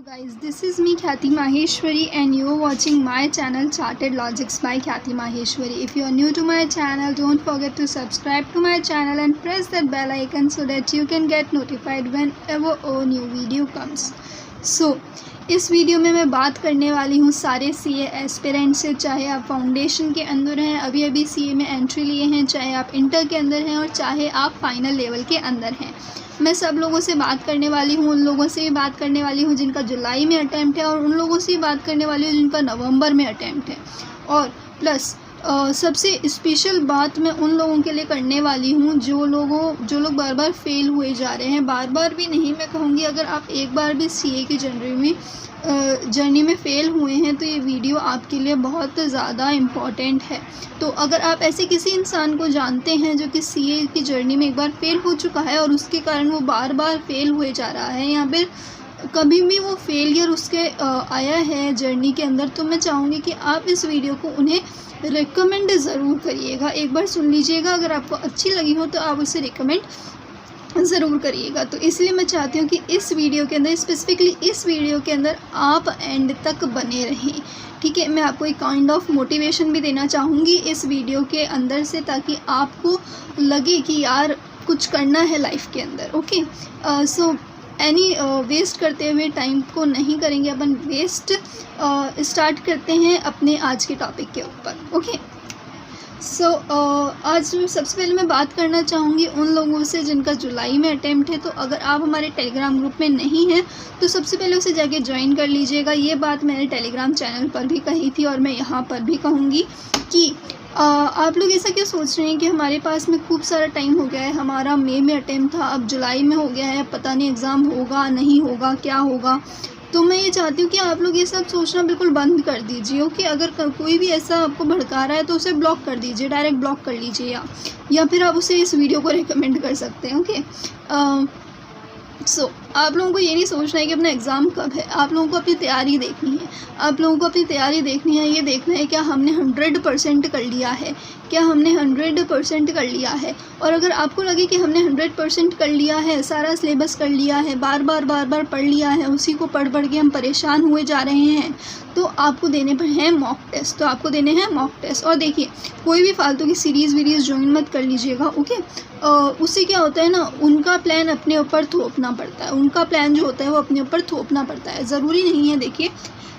Guys, this is me Khyati Maheshwari and you are watching my channel Charted Logics by Khyati Maheshwari. If you are new to my channel, don't forget to subscribe to my channel and press that bell icon so that you can get notified whenever a new video comes. So, इस video में मैं बात करने वाली हूँ सारे CA aspirant से, चाहे आप फाउंडेशन के अंदर हैं, अभी सीए में एंट्री लिए हैं, चाहे आप इंटर के अंदर हैं और चाहे आप फाइनल लेवल के अंदर हैं। मैं सब लोगों से बात करने वाली हूँ, उन लोगों से भी बात करने वाली हूँ जिनका जुलाई में अटैम्प्ट है और उन लोगों से भी बात करने वाली हूँ जिनका नवंबर में अटैम्प्ट है। और प्लस सबसे स्पेशल बात मैं उन लोगों के लिए करने वाली हूँ जो लोग बार बार फेल हुए जा रहे हैं। बार बार भी नहीं, मैं कहूँगी अगर आप एक बार भी सीए की जर्नी में फ़ेल हुए हैं तो ये वीडियो आपके लिए बहुत ज़्यादा इम्पॉर्टेंट है। तो अगर आप ऐसे किसी इंसान को जानते हैं जो कि सीए की जर्नी में एक बार फ़ेल हो चुका है और उसके कारण वो बार बार फ़ेल हुए जा रहा है या फिर कभी भी वो फेलियर उसके आया है जर्नी के अंदर, तो मैं चाहूँगी कि आप इस वीडियो को उन्हें रिकमेंड ज़रूर करिएगा। एक बार सुन लीजिएगा, अगर आपको अच्छी लगी हो तो आप उसे रिकमेंड ज़रूर करिएगा। तो इसलिए मैं चाहती हूँ कि इस वीडियो के अंदर, स्पेसिफिकली इस वीडियो के अंदर आप एंड तक बने रहें। ठीक है, मैं आपको एक काइंड ऑफ मोटिवेशन भी देना चाहूँगी इस वीडियो के अंदर से, ताकि आपको लगे कि यार कुछ करना है लाइफ के अंदर। ओके, सो वेस्ट करते हुए टाइम को नहीं करेंगे अपन वेस्ट। स्टार्ट करते हैं अपने आज के टॉपिक के ऊपर। ओके, सो आज सबसे पहले मैं बात करना चाहूँगी उन लोगों से जिनका जुलाई में अटैम्प्ट है। तो अगर आप हमारे टेलीग्राम ग्रुप में नहीं हैं तो सबसे पहले उसे जाके ज्वाइन कर लीजिएगा। ये बात मैंने टेलीग्राम चैनल पर भी कही थी और मैं यहाँ पर भी कहूँगी कि आप लोग ऐसा क्यों सोच रहे हैं कि हमारे पास में खूब सारा टाइम हो गया है, हमारा मई में अटैम्प्ट था, अब जुलाई में हो गया है, पता नहीं एग्ज़ाम होगा नहीं होगा क्या होगा। तो मैं ये चाहती हूँ कि आप लोग ये सब सोचना बिल्कुल बंद कर दीजिए। ओके, अगर कोई भी ऐसा आपको भड़का रहा है तो उसे ब्लॉक कर दीजिए, डायरेक्ट ब्लॉक कर लीजिए या फिर आप उसे इस वीडियो को रिकमेंड कर सकते हैं। ओके, सो आप लोगों को ये नहीं सोचना है कि अपना एग्ज़ाम कब है, आप लोगों को अपनी तैयारी देखनी है। आप लोगों को अपनी तैयारी देखनी है, ये देखना है क्या हमने 100% कर लिया है, क्या हमने 100% कर लिया है। और अगर आपको लगे कि हमने 100% कर लिया है, सारा सिलेबस कर लिया है, बार बार पढ़ लिया है, उसी को पढ़ के हम परेशान हुए जा रहे हैं, तो आपको देने पर हैं मॉक टेस्ट। तो आपको देने हैं मॉक टेस्ट। और देखिए, कोई भी फालतू की सीरीज़ ज्वाइन मत कर लीजिएगा। ओके, उससे क्या होता है ना, उनका प्लान अपने ऊपर थोपना पड़ता है, उनका प्लान जो होता है वो अपने ऊपर थोपना पड़ता है, ज़रूरी नहीं है। देखिए,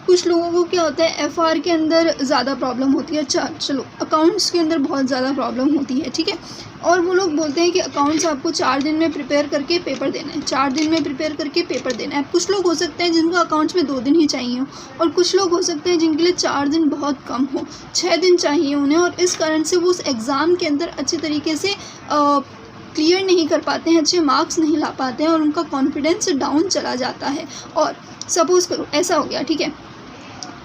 कुछ लोगों को क्या होता है, एफआर के अंदर ज़्यादा प्रॉब्लम होती है, चलो अकाउंट्स के अंदर बहुत ज़्यादा प्रॉब्लम होती है, ठीक है, और वो लोग बोलते हैं कि अकाउंट्स आपको 4 दिन में प्रिपेयर करके पेपर देना है, 4 दिन में प्रिपेयर करके पेपर देना है। कुछ लोग हो सकते हैं जिनको अकाउंट्स में 2 दिन ही चाहिए हो, और कुछ लोग हो सकते हैं जिनके लिए 4 दिन बहुत कम हो, 6 दिन चाहिए उन्हें, और इस कारण से वो उस एग्ज़ाम के अंदर अच्छे तरीके से क्लियर नहीं कर पाते हैं, अच्छे मार्क्स नहीं ला पाते हैं और उनका कॉन्फिडेंस डाउन चला जाता है। और सपोज़ करो ऐसा हो गया, ठीक है,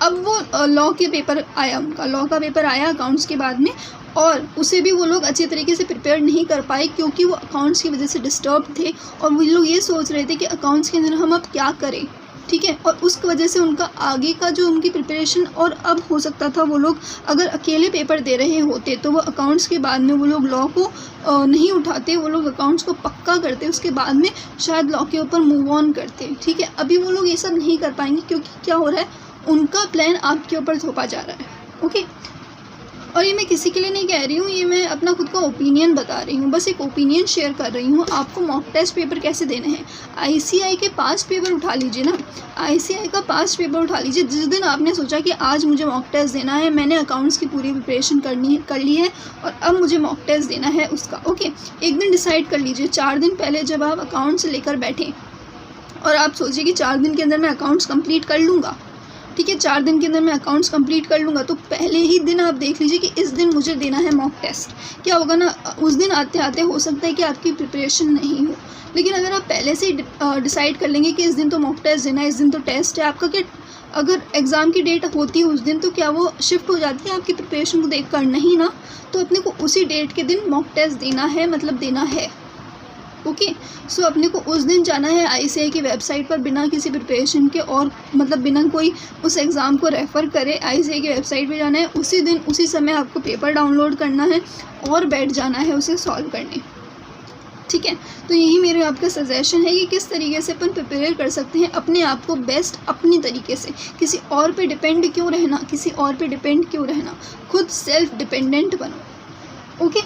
अब वो लॉ के पेपर आया, उनका लॉ का पेपर आया अकाउंट्स के बाद में, और उसे भी वो लोग अच्छे तरीके से प्रिपेयर नहीं कर पाए क्योंकि वो अकाउंट्स की वजह से डिस्टर्ब थे और वो लोग ये सोच रहे थे कि अकाउंट्स के अंदर हम अब क्या करें, ठीक है, और उस वजह से उनका आगे का जो उनकी प्रिपरेशन, और अब हो सकता था वो लोग अगर अकेले पेपर दे रहे होते तो वो अकाउंट्स के बाद में वो लोग लॉ को नहीं उठाते, वो लोग अकाउंट्स को पक्का करते, उसके बाद में शायद लॉ के ऊपर मूव ऑन करते। ठीक है, अभी वो लोग ये सब नहीं कर पाएंगे क्योंकि क्या हो रहा है, उनका प्लान आपके ऊपर थोपा जा रहा है। ओके, और ये मैं किसी के लिए नहीं कह रही हूँ, ये मैं अपना खुद का ओपिनियन बता रही हूँ, बस एक ओपिनियन शेयर कर रही हूँ। आपको मॉक टेस्ट पेपर कैसे देने हैं, आईसीआई के पास्ट पेपर उठा लीजिए ना, आईसीआई का पास्ट पेपर उठा लीजिए। जिस दिन आपने सोचा कि आज मुझे मॉक टेस्ट देना है, मैंने अकाउंट्स की पूरी प्रिपरेशन कर ली है और अब मुझे मॉक टेस्ट देना है उसका, ओके, एक दिन डिसाइड कर लीजिए। 4 दिन पहले जब आप अकाउंट्स लेकर बैठें और आप सोचिए कि 4 दिन के अंदर मैं अकाउंट्स कंप्लीट कर लूँगा, ठीक है, 4 दिन के अंदर मैं अकाउंट्स कंप्लीट कर लूँगा, तो पहले ही दिन आप देख लीजिए कि इस दिन मुझे देना है मॉक टेस्ट। क्या होगा ना, उस दिन आते आते हो सकता है कि आपकी प्रिपरेशन नहीं हो, लेकिन अगर आप पहले से डिसाइड कर लेंगे कि इस दिन तो मॉक टेस्ट देना है, इस दिन तो टेस्ट है आपका, क्या अगर एग्ज़ाम की डेट होती है उस दिन तो क्या वो शिफ्ट हो जाती है आपकी प्रिपरेशन को देख कर, नहीं ना, तो अपने को उसी डेट के दिन मॉक टेस्ट देना है, मतलब देना है। ओके, सो अपने को उस दिन जाना है आईसीआई की वेबसाइट पर बिना किसी प्रिपरेशन के, और मतलब बिना कोई उस एग्ज़ाम को रेफ़र करे, आईसीआई की वेबसाइट पे जाना है, उसी दिन उसी समय आपको पेपर डाउनलोड करना है और बैठ जाना है उसे सॉल्व करने। ठीक है। तो यही मेरे आपका सजेशन है कि किस तरीके से अपन प्रिपेयर कर सकते हैं अपने आप को बेस्ट अपनी तरीके से। किसी और पे डिपेंड क्यों रहना, किसी और पे डिपेंड क्यों रहना, खुद सेल्फ डिपेंडेंट बनो। ओके,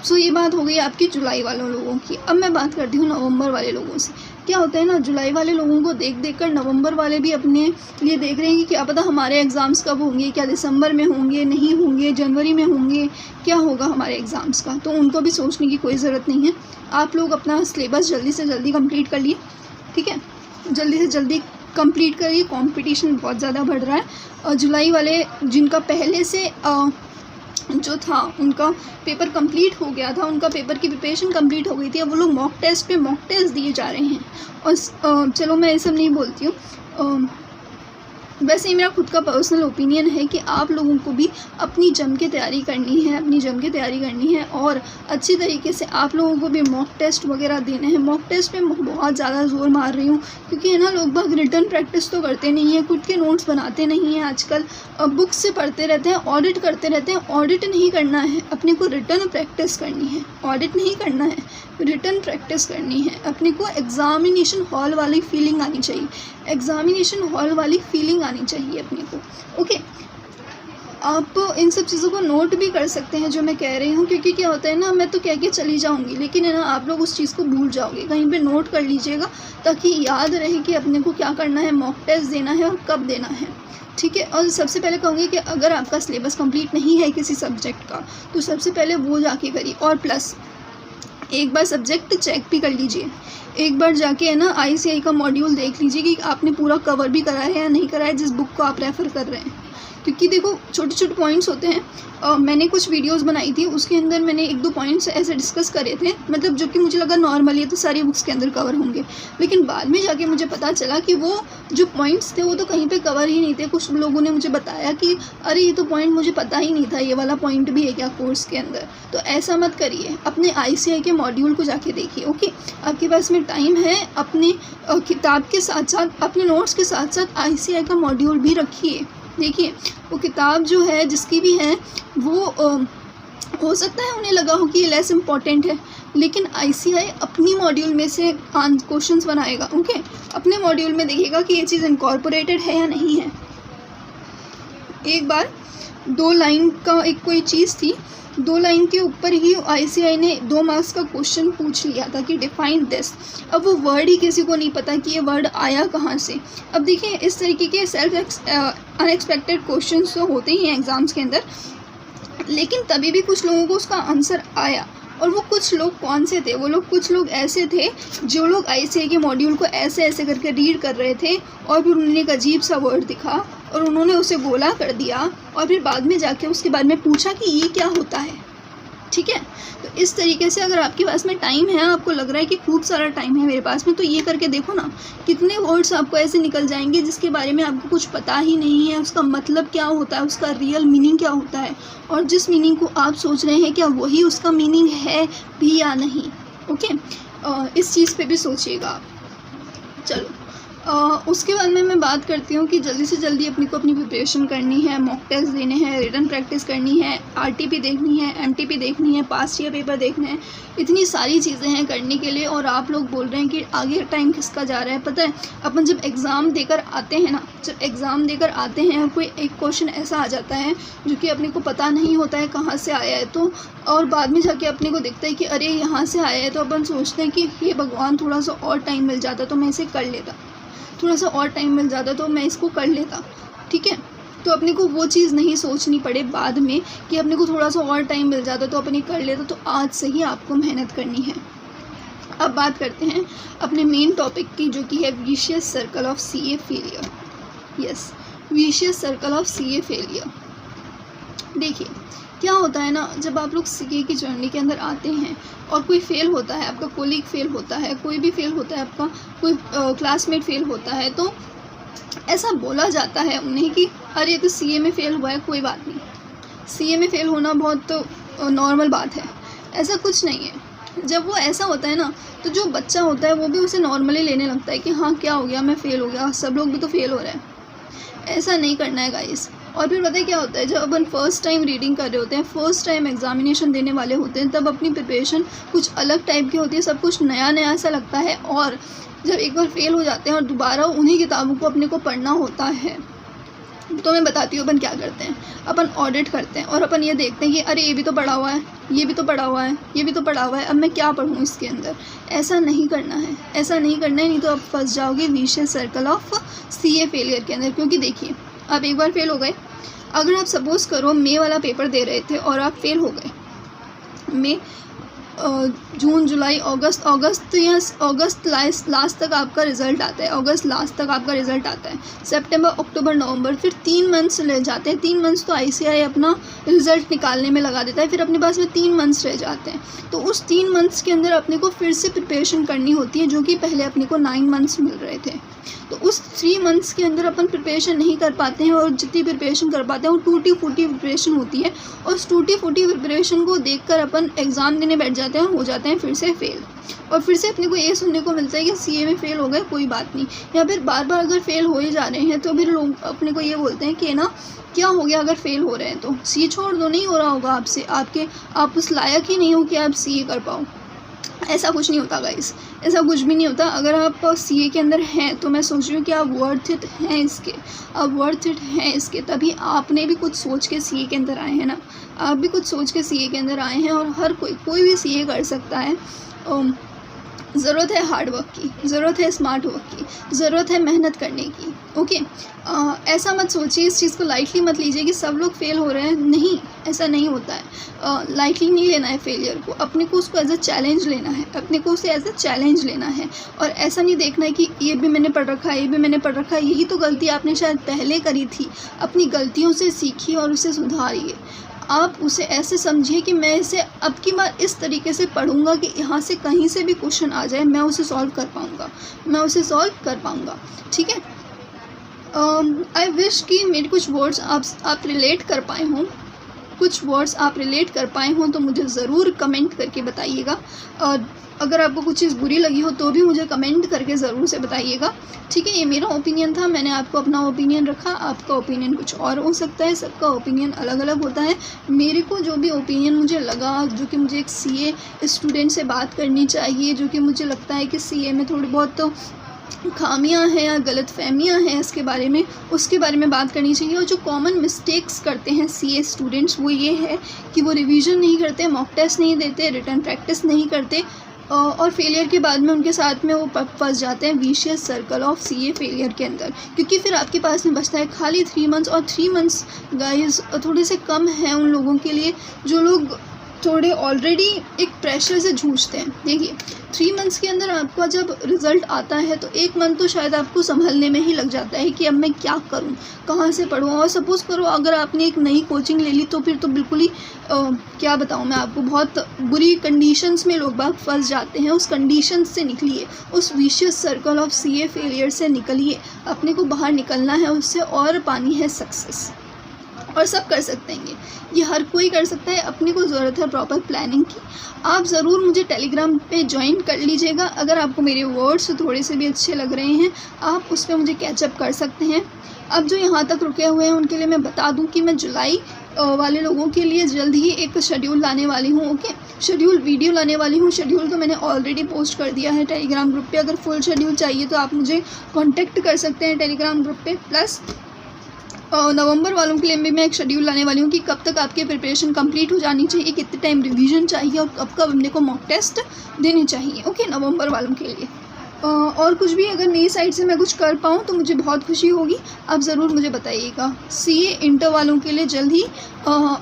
सो ये बात हो गई आपकी जुलाई वालों लोगों की। अब मैं बात करती हूँ नवंबर वाले लोगों से। क्या होता है ना, जुलाई वाले लोगों को देख देख कर नवंबर वाले भी अपने लिए देख रहे हैं कि क्या पता हमारे एग्ज़ाम्स कब होंगे, क्या दिसंबर में होंगे, नहीं होंगे, जनवरी में होंगे, क्या होगा हमारे एग्ज़ाम्स का। तो उनको भी सोचने की कोई ज़रूरत नहीं है। आप लोग अपना सिलेबस जल्दी से जल्दी कंप्लीट कर लिए, ठीक है, जल्दी से जल्दी कंप्लीट करिए। कंपटीशन बहुत ज़्यादा बढ़ रहा है। और जुलाई वाले जिनका पहले से जो था उनका पेपर कंप्लीट हो गया था, उनका पेपर की प्रिपरेशन कंप्लीट हो गई थी, अब वो लोग मॉक टेस्ट पे मॉक टेस्ट दिए जा रहे हैं। और चलो मैं ये सब नहीं बोलती हूँ, वैसे ही मेरा खुद का पर्सनल ओपिनियन है कि आप लोगों को भी अपनी जम के तैयारी करनी है, अपनी जम के तैयारी करनी है और अच्छी तरीके से आप लोगों को भी मॉक टेस्ट वगैरह देने हैं। मॉक टेस्ट पे बहुत ज़्यादा जोर मार रही हूँ क्योंकि है ना, लोग बाग रिटर्न प्रैक्टिस तो करते नहीं हैं, खुद के नोट्स बनाते नहीं हैं आजकल, बुक्स से पढ़ते रहते हैं, ऑडिट करते रहते हैं। ऑडिट नहीं करना है अपने को, रिटर्न प्रैक्टिस करनी है। ऑडिट नहीं करना है, रिटर्न प्रैक्टिस करनी है। अपने को एग्ज़ामिनेशन हॉल वाली फीलिंग आनी चाहिए, एग्ज़ामिनेशन हॉल वाली फीलिंग आनी चाहिए अपने को। ओके, आप इन सब चीज़ों को नोट भी कर सकते हैं जो मैं कह रही हूँ, क्योंकि क्या होता है ना, मैं तो कह के चली जाऊँगी लेकिन है ना, आप लोग उस चीज़ को भूल जाओगे। कहीं पे नोट कर लीजिएगा ताकि याद रहे कि अपने को क्या करना है, मॉक टेस्ट देना है और कब देना है, ठीक है। और सबसे पहले कहूँगी कि अगर आपका सिलेबस कंप्लीट नहीं है किसी सब्जेक्ट का तो सबसे पहले वो जाके करिए। और प्लस एक बार सब्जेक्ट चेक भी कर लीजिए, एक बार जाके है ना ICI का मॉड्यूल देख लीजिए कि आपने पूरा कवर भी करा है या नहीं करा है जिस बुक को आप रेफ़र कर रहे हैं। क्योंकि देखो छोटे छोटे पॉइंट्स होते हैं। मैंने कुछ वीडियोस बनाई थी, उसके अंदर मैंने एक दो पॉइंट्स ऐसे डिस्कस करे थे, मतलब जो कि मुझे लगा नॉर्मली है तो सारी बुक्स के अंदर कवर होंगे, लेकिन बाद में जाके मुझे पता चला कि वो जो पॉइंट्स थे वो तो कहीं पे कवर ही नहीं थे। कुछ लोगों ने मुझे बताया कि अरे ये तो पॉइंट मुझे पता ही नहीं था, ये वाला पॉइंट भी है क्या कोर्स के अंदर। तो ऐसा मत करिए, अपने ICI के मॉड्यूल को जाके देखिए। ओके, आपके पास में टाइम है, अपने किताब के साथ साथ, अपने नोट्स के साथ साथ ICI का मॉड्यूल भी रखिए। देखिए वो किताब जो है जिसकी भी है वो हो सकता है उन्हें लगा हो कि ये लेस इम्पॉर्टेंट है, लेकिन ICI अपनी मॉड्यूल में से क्वेश्चंस बनाएगा। ओके, अपने मॉड्यूल में देखिएगा कि ये चीज़ इनकॉर्पोरेटेड है या नहीं है। एक बार 2 लाइन का एक कोई चीज़ थी, 2 लाइन के ऊपर ही ICI ने 2 मार्क्स का क्वेश्चन पूछ लिया था कि डिफाइन दिस। अब वो वर्ड ही किसी को नहीं पता कि ये वर्ड आया कहाँ से। अब देखिए इस तरीके के सेल्फ अनएक्सपेक्टेड क्वेश्चंस तो होते ही हैं एग्ज़ाम्स के अंदर, लेकिन तभी भी कुछ लोगों को उसका आंसर आया। और वो कुछ लोग कौन से थे, वो लोग कुछ लोग ऐसे थे जो लोग ICI के मॉड्यूल को ऐसे ऐसे करके रीड कर रहे थे और फिर उन्होंने एक अजीब सा वर्ड दिखा और उन्होंने उसे गोला कर दिया और फिर बाद में जाके उसके बाद में पूछा कि ये क्या होता है। ठीक है, तो इस तरीके से अगर आपके पास में टाइम है, आपको लग रहा है कि खूब सारा टाइम है मेरे पास में, तो ये करके देखो ना, कितने वर्ड्स आपको ऐसे निकल जाएंगे जिसके बारे में आपको कुछ पता ही नहीं है, उसका मतलब क्या होता है, उसका रियल मीनिंग क्या होता है, और जिस मीनिंग को आप सोच रहे हैं क्या वही उसका मीनिंग है भी या नहीं। ओके, इस चीज़ पे भी सोचिएगा आप। चलो उसके बाद में मैं बात करती हूँ कि जल्दी से जल्दी अपनी को अपनी प्रिपरेशन करनी है, मॉक टेस्ट देने हैं, रिटन प्रैक्टिस करनी है, RTP देखनी है, MTP देखनी है, पास्ट ईयर पेपर देखने हैं, इतनी सारी चीज़ें हैं करने के लिए। और आप लोग बोल रहे हैं कि आगे टाइम किसका जा रहा है, पता है अपन जब एग्ज़ाम देकर आते हैं ना, जब एग्ज़ाम देकर आते हैं कोई एक क्वेश्चन ऐसा आ जाता है जो कि अपने को पता नहीं होता है कहाँ से आया है, तो और बाद में जाके अपने को दिखता है कि अरे यहाँ से आया है, तो अपन सोचते हैं कि हे भगवान थोड़ा सा और टाइम मिल जाता तो मैं इसे कर लेता, थोड़ा सा और टाइम मिल जाता तो मैं इसको कर लेता। ठीक है, तो अपने को वो चीज़ नहीं सोचनी पड़े बाद में कि अपने को थोड़ा सा और टाइम मिल जाता तो अपने कर लेता। तो आज से ही आपको मेहनत करनी है। अब बात करते हैं अपने मेन टॉपिक की, जो कि है vicious circle of CA failure. Yes, vicious circle of CA failure. देखिए क्या होता है ना, जब आप लोग CA की जर्नी के अंदर आते हैं और कोई फेल होता है, आपका कोलीग फेल होता है, कोई भी फेल होता है, आपका कोई क्लासमेट फेल होता है, तो ऐसा बोला जाता है उन्हें कि अरे तो CA में फ़ेल हुआ है, कोई बात नहीं, CA में फ़ेल होना बहुत नॉर्मल बात है। ऐसा कुछ नहीं है। जब वो ऐसा होता है ना, तो जो बच्चा होता है वो भी उसे नॉर्मली लेने लगता है कि हाँ क्या हो गया, मैं फ़ेल हो गया, सब लोग भी तो फेल हो रहे हैं। ऐसा नहीं करना है गाइस। और फिर पता है क्या होता है, जब अपन फर्स्ट टाइम रीडिंग कर रहे होते हैं, फर्स्ट टाइम एग्जामिनेशन देने वाले होते हैं, तब अपनी प्रिपरेशन कुछ अलग टाइप की होती है, सब कुछ नया नया सा लगता है। और जब एक बार फेल हो जाते हैं और दोबारा उन्हीं किताबों को अपने को पढ़ना होता है, तो मैं बताती हूँ अपन क्या करते हैं। अपन ऑडिट करते हैं और अपन ये देखते हैं कि अरे ये भी तो पढ़ा हुआ है, ये भी तो पढ़ा हुआ है, ये भी तो पढ़ा हुआ है, अब मैं क्या पढ़ूँ इसके अंदर। ऐसा नहीं करना है, ऐसा नहीं करना है, नहीं तो आप फंस जाओगे vicious circle of CA failure के अंदर। क्योंकि देखिए, आप एक बार फेल हो गए, अगर आप सपोज़ करो मई वाला पेपर दे रहे थे और आप फेल हो गए, मई जून जुलाई अगस्त या अगस्त लास्ट तक आपका रिज़ल्ट आता है, अगस्त लास्ट तक आपका रिज़ल्ट आता है, सितंबर अक्टूबर नवंबर, फिर 3 मंथ्स रह जाते हैं। 3 मंथ्स तो आईसीआई अपना रिज़ल्ट निकालने में लगा देता है, फिर अपने पास में 3 मंथ्स रह जाते हैं। तो उस 3 मंथ्स के अंदर अपने को फिर से प्रिपरेशन करनी होती है, जो कि पहले अपने को 9 मंथ्स मिल रहे थे। तो उस 3 मंथ्स के अंदर अपन प्रिपरेशन नहीं कर पाते हैं, और जितनी प्रिपरेशन कर पाते हैं वो टूटी फूटी प्रिपरेशन होती है, और उस टूटी फूटी प्रिपरेशन को देखकर अपन एग्ज़ाम देने बैठ जाते हैं, हो जाते हैं फिर से फेल। और फिर से अपने को ये सुनने को मिलता है कि सीए में फ़ेल हो गए, कोई बात नहीं, या फिर बार बार अगर फेल हो ही जा रहे हैं तो फिर लोग अपने को ये बोलते हैं कि ना क्या हो गया अगर फेल हो रहे हैं तो सीए छोड़ दो, नहीं हो रहा होगा आपसे, आप उस लायक ही नहीं हो कि आप सीए कर पाओ। ऐसा कुछ नहीं होता गाइस, ऐसा कुछ भी नहीं होता। अगर आप सीए के अंदर हैं तो मैं सोच रही हूँ कि आप वर्थ इट हैं इसके, आप वर्थ इट हैं इसके, तभी आपने भी कुछ सोच के सीए के अंदर आए हैं ना, आप भी कुछ सोच के सीए के अंदर आए हैं। और हर कोई भी सीए कर सकता है। ज़रूरत है हार्ड वर्क की, ज़रूरत है स्मार्ट वर्क की, ज़रूरत है मेहनत करने की। ओके, ऐसा मत सोचिए, इस चीज़ को लाइटली मत लीजिए कि सब लोग फेल हो रहे हैं, नहीं, ऐसा नहीं होता है। लाइटली नहीं लेना है फेलियर को, अपने को उसको एज अ चैलेंज लेना है, अपने को उसे एज अ चैलेंज लेना है। और ऐसा नहीं देखना है कि ये भी मैंने पढ़ रखा है, ये भी मैंने पढ़ रखा है, यही तो गलती आपने शायद पहले करी थी। अपनी गलतियों से सीखिए और उसे सुधारिए। आप उसे ऐसे समझिए कि मैं इसे अब की बार इस तरीके से पढ़ूंगा कि यहाँ से कहीं से भी क्वेश्चन आ जाए मैं उसे सॉल्व कर पाऊँगा, मैं उसे सॉल्व कर पाऊँगा। ठीक है, आई विश कि मेरे कुछ वर्ड्स आप रिलेट कर पाए हों, कुछ वर्ड्स आप रिलेट कर पाए हों तो मुझे ज़रूर कमेंट करके बताइएगा। और अगर आपको कुछ चीज़ बुरी लगी हो तो भी मुझे कमेंट करके ज़रूर से बताइएगा। ठीक है, ये मेरा ओपिनियन था, मैंने आपको अपना ओपिनियन रखा, आपका ओपिनियन कुछ और हो सकता है, सबका ओपिनियन अलग अलग होता है। मेरे को जो भी ओपिनियन मुझे लगा, जो कि मुझे एक सीए स्टूडेंट से बात करनी चाहिए, जो कि मुझे लगता है कि सीए में थोड़ी बहुत तो खामियां हैं या गलतफहमियां हैं इसके बारे में, उसके बारे में बात करनी चाहिए। और जो कॉमन मिस्टेक्स करते हैं सीए स्टूडेंट्स वो ये है कि वो रिवीजन नहीं करते, मॉक टेस्ट नहीं देते, रिटन प्रैक्टिस नहीं करते, और फेलियर के बाद में उनके साथ में वो फंस जाते हैं vicious circle of CA failure के अंदर। क्योंकि फिर आपके पास में बचता है खाली 3 मंथ्स, और 3 मंथ्स गाइस थोड़े से कम हैं उन लोगों के लिए जो लोग थोड़े ऑलरेडी एक प्रेशर से जूझते हैं। देखिए 3 मंथ्स के अंदर आपका जब रिज़ल्ट आता है तो 1 मंथ तो शायद आपको संभलने में ही लग जाता है कि अब मैं क्या करूं, कहां से पढूं। और सपोज़ करो अगर आपने एक नई कोचिंग ले ली तो फिर तो बिल्कुल ही क्या बताऊं मैं आपको, बहुत बुरी कंडीशंस में लोग बाग फंस जाते हैं। उस कंडीशंस से निकलिए, उस vicious circle of CA failure से निकलिए, अपने को बाहर निकलना है उससे, और पानी है सक्सेस। और सब कर सकते हैं ये हर कोई कर सकता है। अपने को ज़रूरत है प्रॉपर प्लानिंग की। आप ज़रूर मुझे टेलीग्राम पे ज्वाइन कर लीजिएगा। अगर आपको मेरे वर्ड्स थोड़े से भी अच्छे लग रहे हैं आप उस पर मुझे कैचअप कर सकते हैं। अब जो यहाँ तक रुके हुए हैं उनके लिए मैं बता दूं कि मैं जुलाई वाले लोगों के लिए जल्द ही एक शेड्यूल लाने वाली हूँ। ओके, शेड्यूल वीडियो लाने वाली हूँ। शेड्यूल तो मैंने ऑलरेडी पोस्ट कर दिया है टेलीग्राम ग्रुप पे। अगर फुल शेड्यूल चाहिए तो आप मुझे कांटेक्ट कर सकते हैं टेलीग्राम ग्रुप पे। प्लस नवंबर वालों के लिए भी मैं एक शेड्यूल लाने वाली हूँ कि कब तक आपकी प्रिपरेशन कंप्लीट हो जानी चाहिए, कितने टाइम रिवीजन चाहिए और कब कब अपने को मॉक टेस्ट देने चाहिए। ओके, नवंबर वालों के लिए। और कुछ भी अगर मेरी साइड से मैं कुछ कर पाऊँ तो मुझे बहुत खुशी होगी। आप ज़रूर मुझे बताइएगा। सीए इंटर वालों के लिए जल्द ही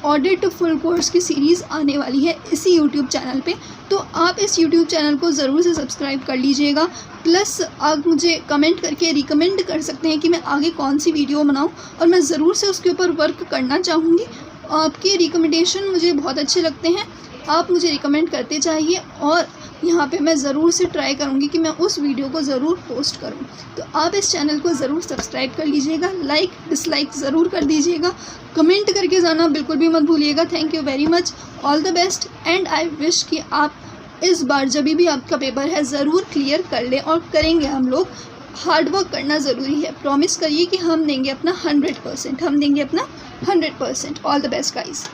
ऑडिट फुल कोर्स की सीरीज़ आने वाली है इसी यूट्यूब चैनल पे, तो आप इस यूट्यूब चैनल को ज़रूर से सब्सक्राइब कर लीजिएगा। प्लस आप मुझे कमेंट करके रिकमेंड कर सकते हैं कि मैं आगे कौन सी वीडियो बनाऊं, और मैं ज़रूर से उसके ऊपर वर्क करना चाहूँगी। आपके रिकमेंडेशन मुझे बहुत अच्छे लगते हैं, आप मुझे रिकमेंड करते चाहिए, और यहाँ पे मैं ज़रूर से ट्राई करूँगी कि मैं उस वीडियो को ज़रूर पोस्ट करूँ। तो आप इस चैनल को ज़रूर सब्सक्राइब कर लीजिएगा, लाइक डिसलाइक ज़रूर कर दीजिएगा, कमेंट करके जाना बिल्कुल भी मत भूलिएगा। Thank you very much, all the best, and I wish कि आप इस बार जब भी आपका पेपर है ज़रूर क्लियर कर लें, और करेंगे हम लोग। हार्ड वर्क करना ज़रूरी है। प्रॉमिस करिए कि हम देंगे अपना 100%, हम देंगे अपना 100%। All the best guys.